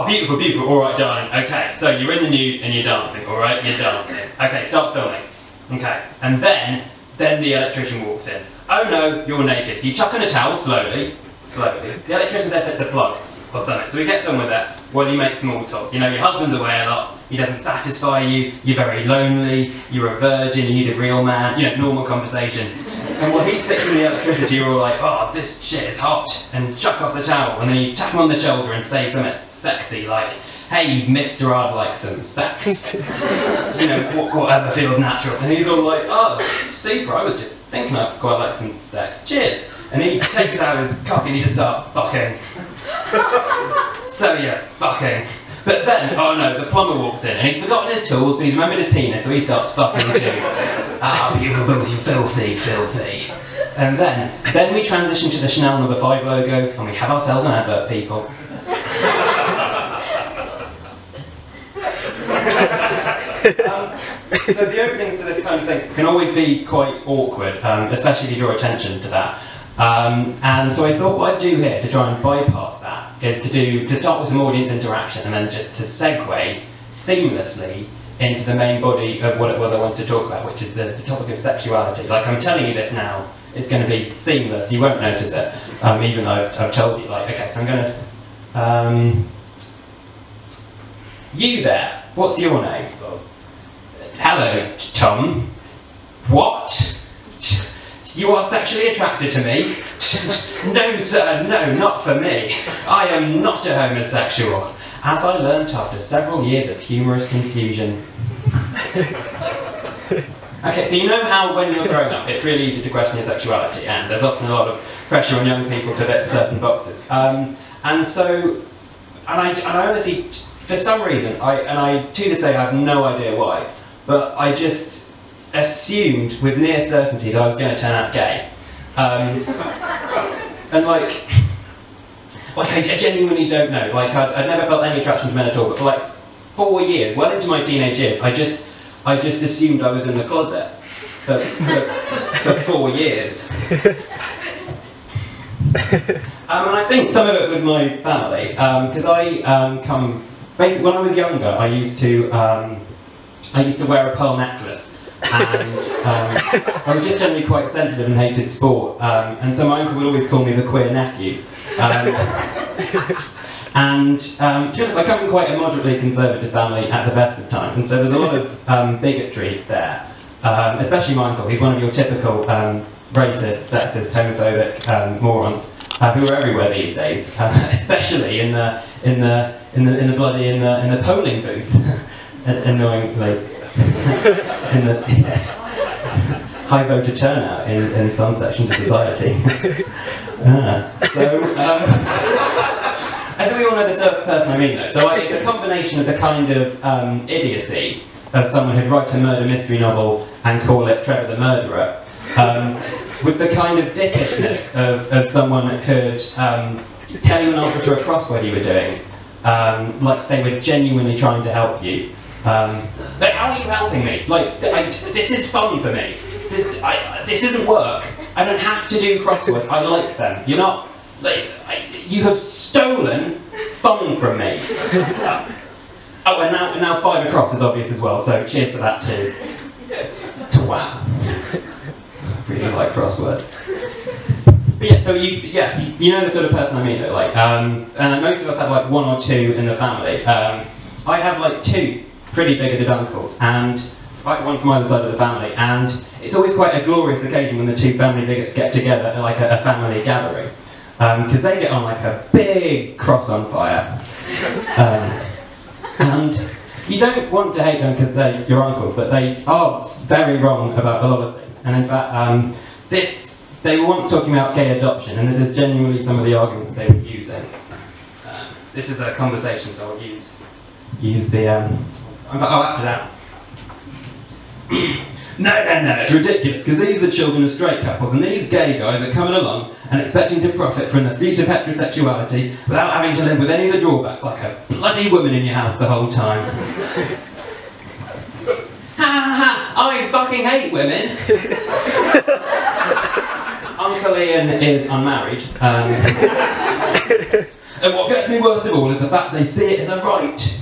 oh, beautiful, beautiful, alright darling, okay, so you're in the nude and you're dancing, alright, you're dancing. Okay, stop filming. Okay, and then the electrician walks in. Oh no, you're naked. You chuck on a towel, slowly. The electrician then fits a plug or something, so he gets on with it while you make small talk. You know, your husband's away a lot, he doesn't satisfy you, you're very lonely, you're a virgin, you need a real man, you know, normal conversation. And while he's fixing the electricity, you're all like, oh, this shit is hot, and chuck off the towel, and then you tap him on the shoulder and say something sexy like, hey, mister, I'd like some sex. You know, whatever feels natural. And he's all like, oh, super, I was just thinking I'd quite like some sex, cheers. And he takes out his cock and he just starts fucking. So yeah, fucking. But then, oh no, the plumber walks in and he's forgotten his tools, but he's remembered his penis, so he starts fucking too. Ah, beautiful, you filthy, filthy. And then we transition to the Chanel No. 5 logo and we have ourselves an advert, people. So the openings to this kind of thing can always be quite awkward, especially if you draw attention to that. And so I thought what I'd do here to try and bypass that is to start with some audience interaction and then just to segue seamlessly into the main body of what it was I wanted to talk about, which is the topic of sexuality. Like, I'm telling you this now, it's going to be seamless, you won't notice it, even though I've told you. Like, okay, so I'm going to... you there, what's your name? Hello, Tom. What? You are sexually attracted to me? No, sir, no, not for me. I am not a homosexual, as I learnt after several years of humorous confusion. Okay, so you know how when you're growing up, it's really easy to question your sexuality, and there's often a lot of pressure on young people to fit certain boxes. And I honestly, for some reason, to this day I have no idea why, but I just assumed with near certainty that I was going to turn out gay. And like I genuinely don't know. Like, I'd never felt any attraction to men at all, but for like 4 years, well into my teenage years, I just assumed I was in the closet for 4 years. And I think some of it was my family, because basically when I was younger, I used to wear a pearl necklace. And I was just generally quite sensitive and hated sport, and so my uncle would always call me the queer nephew. And to be honest, I come from quite a moderately conservative family at the best of times, and so there's a lot of bigotry there, especially my uncle. He's one of your typical racist, sexist, homophobic morons who are everywhere these days, especially in the polling booth, annoyingly. In the high voter turnout in some sections of society. I think we all know the sort of person I mean, though. So it's a combination of the kind of idiocy of someone who'd write a murder mystery novel and call it Trevor the Murderer, with the kind of dickishness of someone who'd tell you an answer to a crossword you were doing, like they were genuinely trying to help you. Like, how are you helping me? Like, this is fun for me. This isn't work. I don't have to do crosswords. I like them. You're not, like, you have stolen fun from me. Oh, and now 5 across is obvious as well, so cheers for that too. Twat. I really like crosswords. But yeah, so you know the sort of person I mean, though, like, and most of us have like 1 or 2 in the family. I have like 2 pretty bigoted uncles, and one from either side of the family, and it's always quite a glorious occasion when the 2 family bigots get together at like a family gathering, because they get on like a big cross on fire, and you don't want to hate them because they're your uncles, but they are very wrong about a lot of things. And in fact, they were once talking about gay adoption, and this is genuinely some of the arguments they were using. This is a conversation, so I'll use the I'll act it out. No, it's ridiculous, because these are the children of straight couples, and these gay guys are coming along and expecting to profit from the future of heterosexuality without having to live with any of the drawbacks, like a bloody woman in your house the whole time. Ha ha ha! I fucking hate women! Uncle Ian is unmarried. And what gets me worst of all is the fact they see it as a right.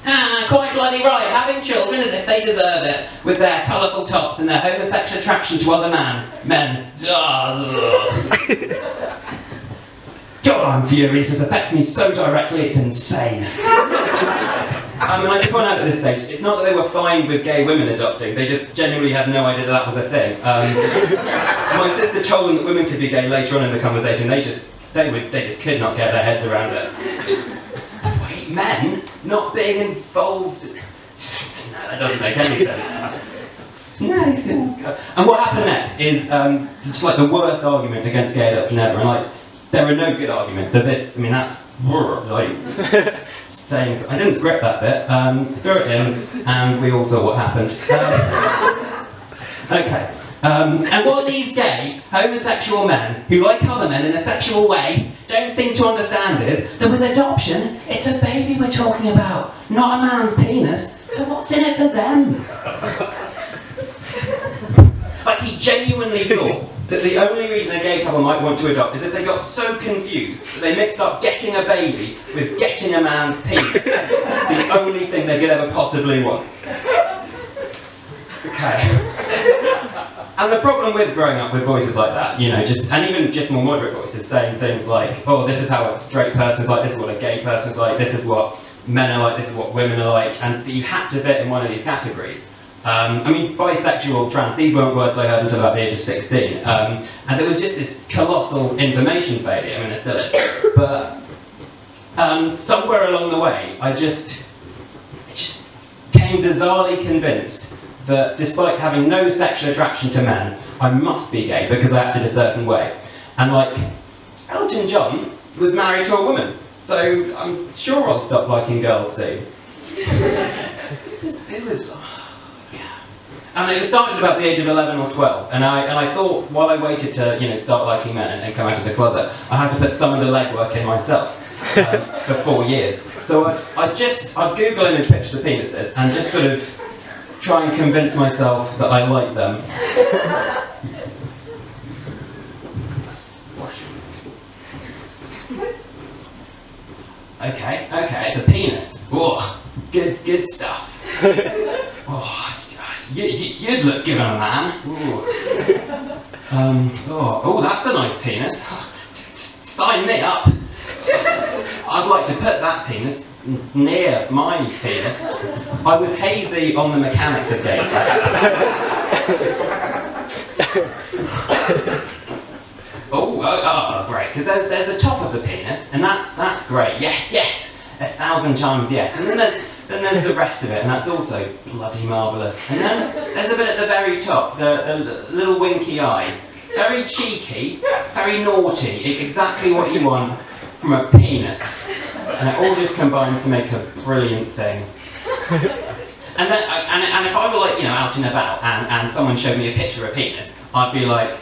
Ah, quite bloody right, having children as if they deserve it, with their colourful tops and their homosexual attraction to other men. God, I'm furious, this affects me so directly, it's insane. I should point out at this stage, it's not that they were fine with gay women adopting, they just genuinely had no idea that was a thing. My sister told them that women could be gay later on in the conversation, they just could not get their heads around it. Wait, men not being involved? No, that doesn't make any sense. No. And what happened next is just like the worst argument against gay adoption ever, and like, there are no good arguments, so this, I mean, that's like saying, I didn't script that bit, threw it in, and we all saw what happened. Okay. And what these gay, homosexual men, who like other men in a sexual way, don't seem to understand is that with adoption, it's a baby we're talking about, not a man's penis, so what's in it for them? Like, he genuinely thought that the only reason a gay couple might want to adopt is if they got so confused that they mixed up getting a baby with getting a man's penis. The only thing they could ever possibly want. Okay. And the problem with growing up with voices like that, you know, and even just more moderate voices saying things like, oh, this is how a straight person's like, this is what a gay person's like, this is what men are like, this is what women are like, and you had to fit in one of these categories. I mean, bisexual, trans, these weren't words I heard until about the age of 16, and there was just this colossal information failure. I mean, there still is. But somewhere along the way, I just came bizarrely convinced that despite having no sexual attraction to men, I must be gay because I acted a certain way. And like, Elton John was married to a woman, so I'm sure I'll stop liking girls soon. It was and it started about the age of 11 or 12, and I thought while I waited to, you know, start liking men and come out of the closet, I had to put some of the legwork in myself for 4 years. So I'd Google image pictures of penises and just sort of try and convince myself that I like them. Okay, it's a penis. Oh, good stuff. Oh, you'd look good on a man. Oh, that's a nice penis. Sign me up. I'd like to put that penis near my penis. I was hazy on the mechanics of gay sex. Oh, great, because there's the top of the penis, and that's great. Yes, 1,000 times yes. And then there's the rest of it, and that's also bloody marvellous. And then there's the bit at the very top, the little winky eye. Very cheeky, very naughty, exactly what you want from a penis. And it all just combines to make a brilliant thing. And if I were like, you know, out and about, and someone showed me a picture of a penis, I'd be like...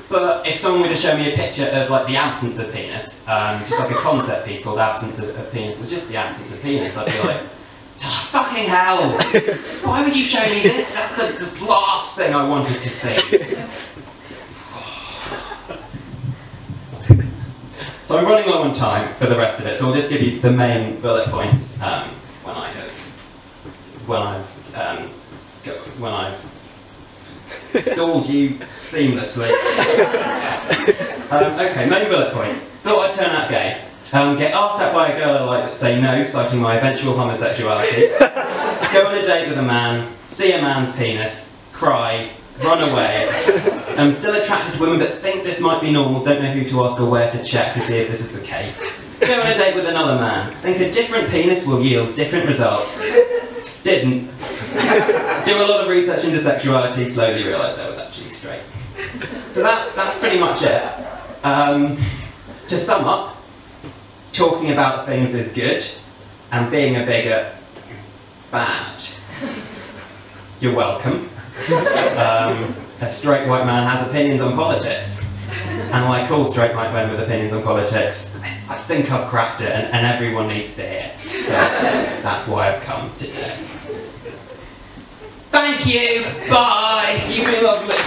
But if someone were to show me a picture of like the absence of penis, just like a concept piece called Absence of Penis, it was just the absence of penis, I'd be like, oh, fucking hell! Why would you show me this? That's the last thing I wanted to see. So I'm running low on time for the rest of it, so I'll just give you the main bullet points when I've stalled you seamlessly. Okay, main bullet points. Thought I'd turn out gay. Get asked out by a girl I like but say no, citing my eventual homosexuality. Go on a date with a man, see a man's penis, cry, run away. I'm still attracted to women but think this might be normal, don't know who to ask or where to check to see if this is the case. Go on a date with another man, think a different penis will yield different results. Didn't. Do a lot of research into sexuality, slowly realised I was actually straight. So that's pretty much it. To sum up, talking about things is good, and being a bigot, bad. You're welcome. A straight white man has opinions on politics, and like all straight white men with opinions on politics, I think I've cracked it, and everyone needs to hear. So that's why I've come today. Thank you. Bye. You've been lovely.